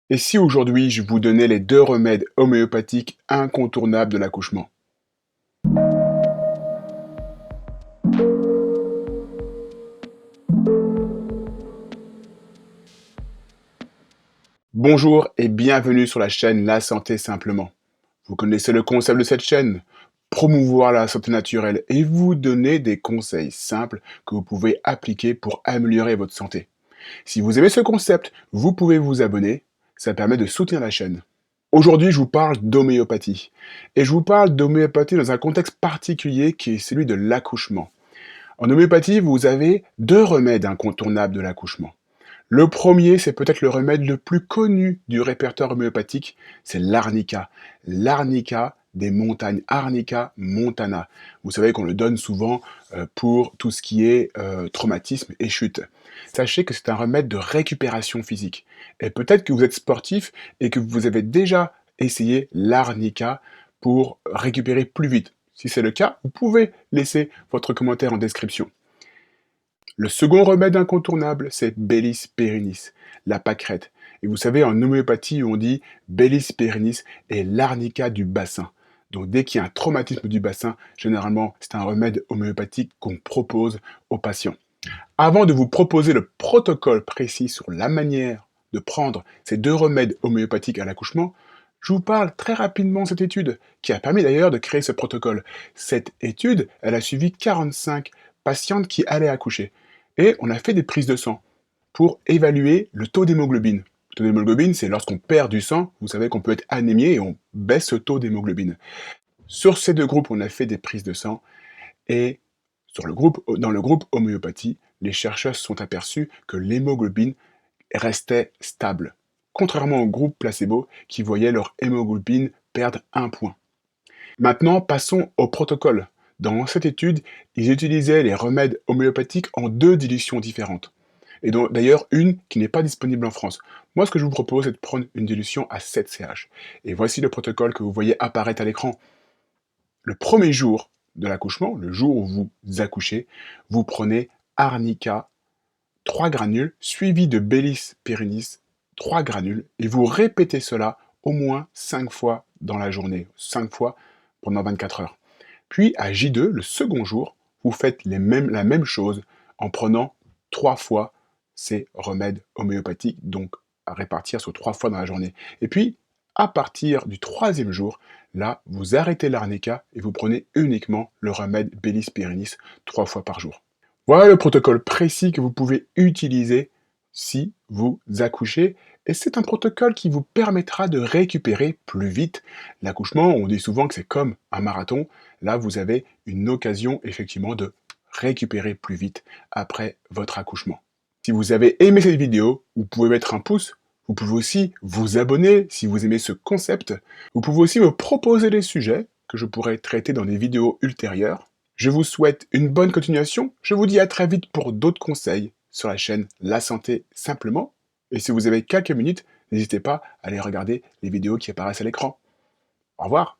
Et si aujourd'hui je vous donnais les 2 remèdes homéopathiques incontournables de l'accouchement? Bonjour et bienvenue sur la chaîne La Santé Simplement. Vous connaissez le concept de cette chaîne? Promouvoir la santé naturelle et vous donner des conseils simples que vous pouvez appliquer pour améliorer votre santé. Si vous aimez ce concept, vous pouvez vous abonner, ça permet de soutenir la chaîne. Aujourd'hui, je vous parle d'homéopathie. Et je vous parle d'homéopathie dans un contexte particulier qui est celui de l'accouchement. En homéopathie, vous avez 2 remèdes incontournables de l'accouchement. Le premier, c'est peut-être le remède le plus connu du répertoire homéopathique, c'est l'arnica. L'arnica des montagnes, Arnica montana. Vous savez qu'on le donne souvent pour tout ce qui est traumatisme et chute. Sachez que c'est un remède de récupération physique. Et peut-être que vous êtes sportif et que vous avez déjà essayé l'arnica pour récupérer plus vite. Si c'est le cas, vous pouvez laisser votre commentaire en description. Le second remède incontournable, c'est Bellis pérennis, la pâquerette. Et vous savez, en homéopathie, on dit Bellis pérennis est l'arnica du bassin. Donc dès qu'il y a un traumatisme du bassin, généralement, c'est un remède homéopathique qu'on propose aux patients. Avant de vous proposer le protocole précis sur la manière de prendre ces 2 remèdes homéopathiques à l'accouchement, je vous parle très rapidement de cette étude, qui a permis d'ailleurs de créer ce protocole. Cette étude, elle a suivi 45 patientes qui allaient accoucher. Et on a fait des prises de sang pour évaluer le taux d'hémoglobine. Le taux d'hémoglobine, c'est lorsqu'on perd du sang, vous savez qu'on peut être anémié et on baisse le taux d'hémoglobine. Sur ces 2 groupes, on a fait des prises de sang et dans le groupe homéopathie, les chercheurs se sont aperçus que l'hémoglobine restait stable, contrairement au groupe placebo qui voyait leur hémoglobine perdre 1 point. Maintenant, passons au protocole. Dans cette étude, ils utilisaient les remèdes homéopathiques en 2 dilutions différentes. Et d'ailleurs, une qui n'est pas disponible en France. Moi, ce que je vous propose, c'est de prendre une dilution à 7 CH. Et voici le protocole que vous voyez apparaître à l'écran. Le premier jour de l'accouchement, le jour où vous accouchez, vous prenez arnica 3 granules, suivi de Bellis pérennis 3 granules, et vous répétez cela au moins 5 fois dans la journée, 5 fois pendant 24 heures. Puis à J2, le second jour, vous faites la même chose en prenant 3 fois ces remèdes homéopathiques, donc à répartir sur 3 fois dans la journée. Et puis, à partir du 3e jour, là, vous arrêtez l'arnica et vous prenez uniquement le remède Bellis pérennis 3 fois par jour. Voilà le protocole précis que vous pouvez utiliser si vous accouchez. Et c'est un protocole qui vous permettra de récupérer plus vite. L'accouchement, on dit souvent que c'est comme un marathon. Là, vous avez une occasion effectivement de récupérer plus vite après votre accouchement. Si vous avez aimé cette vidéo, vous pouvez mettre un pouce. Vous pouvez aussi vous abonner si vous aimez ce concept. Vous pouvez aussi me proposer des sujets que je pourrais traiter dans des vidéos ultérieures. Je vous souhaite une bonne continuation. Je vous dis à très vite pour d'autres conseils sur la chaîne La Santé Simplement. Et si vous avez quelques minutes, n'hésitez pas à aller regarder les vidéos qui apparaissent à l'écran. Au revoir.